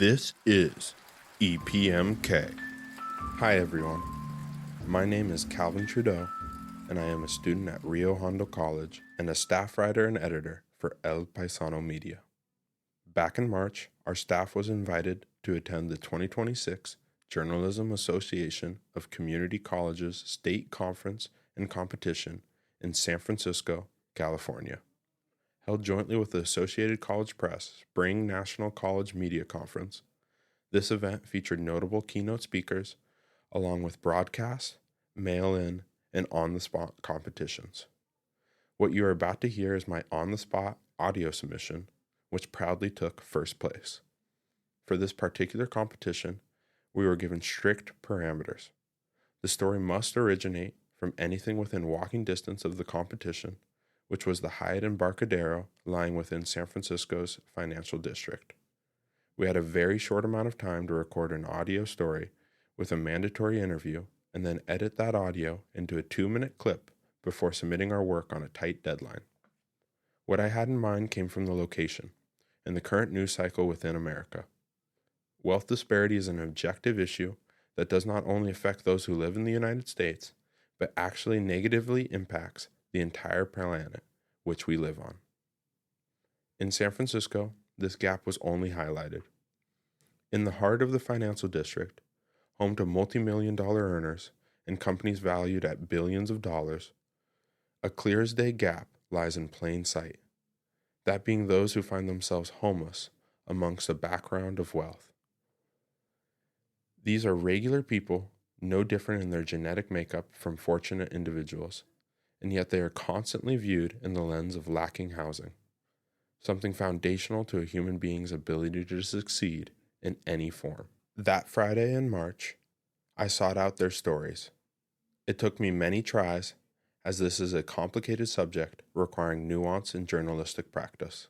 This is EPMK. Hi everyone, my name is Calvin Trudeau, and I am a student at Rio Hondo College and a staff writer and editor for Paisano Media. Back in March, our staff was invited to attend the 2026 Journalism Association of Community Colleges State Conference and Competition in San Francisco, California. Held jointly with the Associated College Press Spring National College Media Conference, this event featured notable keynote speakers, along with broadcast, mail-in, and on-the-spot competitions. What you are about to hear is my on-the-spot audio submission, which proudly took first place. For this particular competition, we were given strict parameters. The story must originate from anything within walking distance of the competition, which was the Hyatt Embarcadero lying within San Francisco's financial district. We had a very short amount of time to record an audio story with a mandatory interview and then edit that audio into a 2-minute clip before submitting our work on a tight deadline. What I had in mind came from the location and the current news cycle within America. Wealth disparity is an objective issue that does not only affect those who live in the United States, but actually negatively impacts the entire planet which we live on. In San Francisco, this gap was only highlighted. In the heart of the financial district, home to multi-million-dollar earners and companies valued at billions of dollars, a clear-as-day gap lies in plain sight, that being those who find themselves homeless amongst a background of wealth. These are regular people, no different in their genetic makeup from fortunate individuals, and yet they are constantly viewed in the lens of lacking housing, something foundational to a human being's ability to succeed in any form. That Friday in March, I sought out their stories. It took me many tries, as this is a complicated subject requiring nuance in journalistic practice.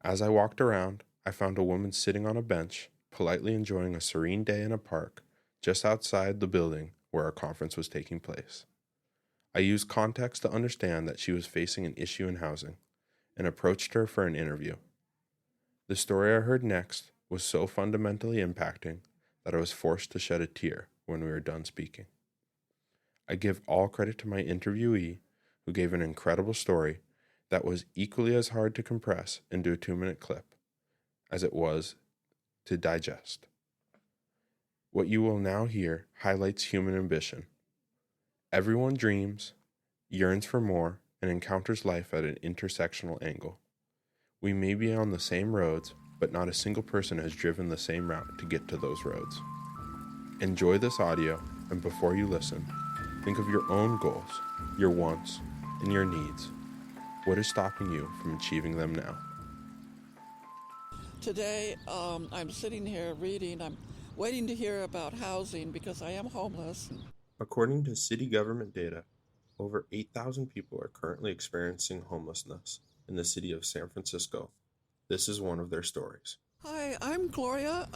As I walked around, I found a woman sitting on a bench, politely enjoying a serene day in a park just outside the building where our conference was taking place. I used context to understand that she was facing an issue in housing and approached her for an interview. The story I heard next was so fundamentally impacting that I was forced to shed a tear when we were done speaking. I give all credit to my interviewee, who gave an incredible story that was equally as hard to compress into a 2-minute clip as it was to digest. What you will now hear highlights human ambition. Everyone dreams, yearns for more, and encounters life at an intersectional angle. We may be on the same roads, but not a single person has driven the same route to get to those roads. Enjoy this audio, and before you listen, think of your own goals, your wants, and your needs. What is stopping you from achieving them now? Today, I'm sitting here reading. I'm waiting to hear about housing because I am homeless. According to city government data, over 8,000 people are currently experiencing homelessness in the city of San Francisco. This is one of their stories. Hi, I'm Gloria.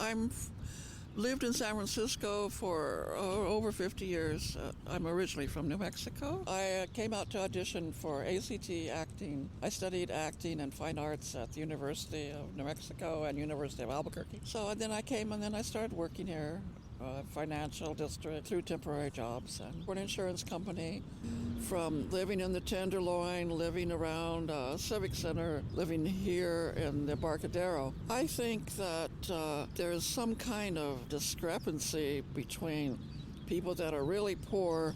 Lived in San Francisco for over 50 years. I'm originally from New Mexico. I came out to audition for ACT acting. I studied acting and fine arts at the University of New Mexico and University of Albuquerque. So then I came and then I started working here, financial district, through temporary jobs and for an insurance company. From living in the Tenderloin, living around Civic Center, living here in the Embarcadero. I think that there's some kind of discrepancy between people that are really poor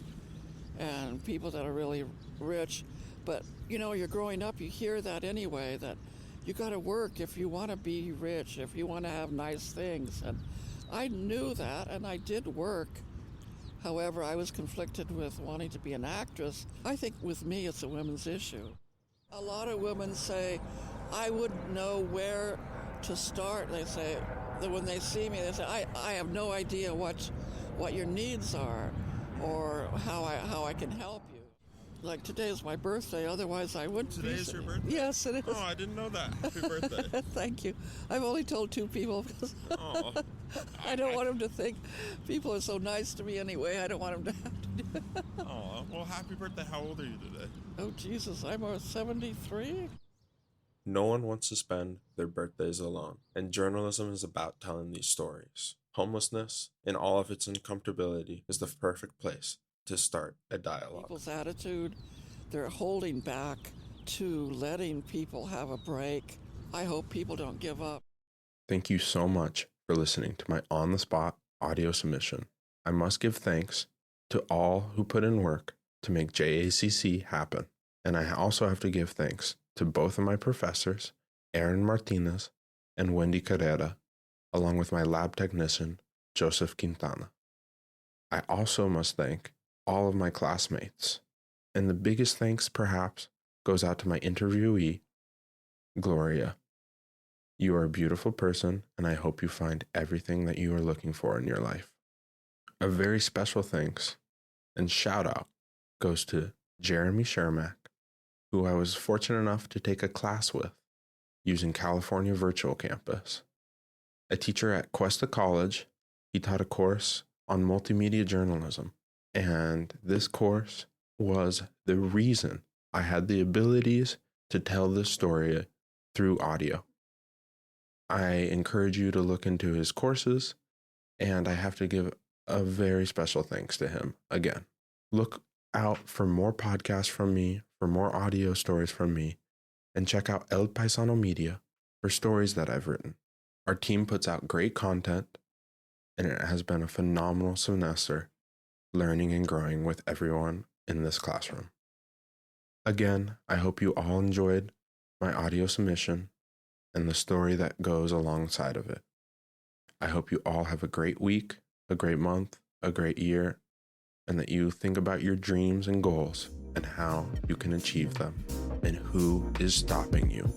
and people that are really rich. But, you're growing up, you hear that anyway, that you got to work if you want to be rich, if you want to have nice things. And I knew that, and I did work. However, I was conflicted with wanting to be an actress. I think with me, it's a women's issue. A lot of women say, I wouldn't know where to start. They say, that when they see me, they say, I have no idea what your needs are or how I can help you. Like today is my birthday, otherwise I wouldn't be. Today is your birthday? Yes, it is. Oh, I didn't know that. Happy birthday. Thank you. I've only told 2 people because Oh, I don't want them to think people are so nice to me anyway. I don't want them to have to do it. oh, well, happy birthday. How old are you today? Oh, Jesus, I'm 73. No one wants to spend their birthdays alone, and journalism is about telling these stories. Homelessness, in all of its uncomfortability, is the perfect place to start a dialogue. People's attitude, they're holding back to letting people have a break. I hope people don't give up. Thank you so much for listening to my on-the-spot audio submission. I must give thanks to all who put in work to make JACC happen. And I also have to give thanks to both of my professors, Aaron Martinez and Wendy Carrera, along with my lab technician, Joseph Quintana. I also must thank all of my classmates. And the biggest thanks, perhaps, goes out to my interviewee, Gloria. You are a beautiful person, and I hope you find everything that you are looking for in your life. A very special thanks and shout out goes to Jeremy Shermack, who I was fortunate enough to take a class with using California Virtual Campus. A teacher at Cuesta College, he taught a course on multimedia journalism, and this course was the reason I had the abilities to tell this story through audio. I encourage you to look into his courses, and I have to give a very special thanks to him again. Look out for more podcasts from me, for more audio stories from me, and check out El Paisano Media for stories that I've written. Our team puts out great content, and it has been a phenomenal semester learning and growing with everyone in this classroom. Again, I hope you all enjoyed my audio submission and the story that goes alongside of it. I hope you all have a great week, a great month, a great year, and that you think about your dreams and goals and how you can achieve them and who is stopping you.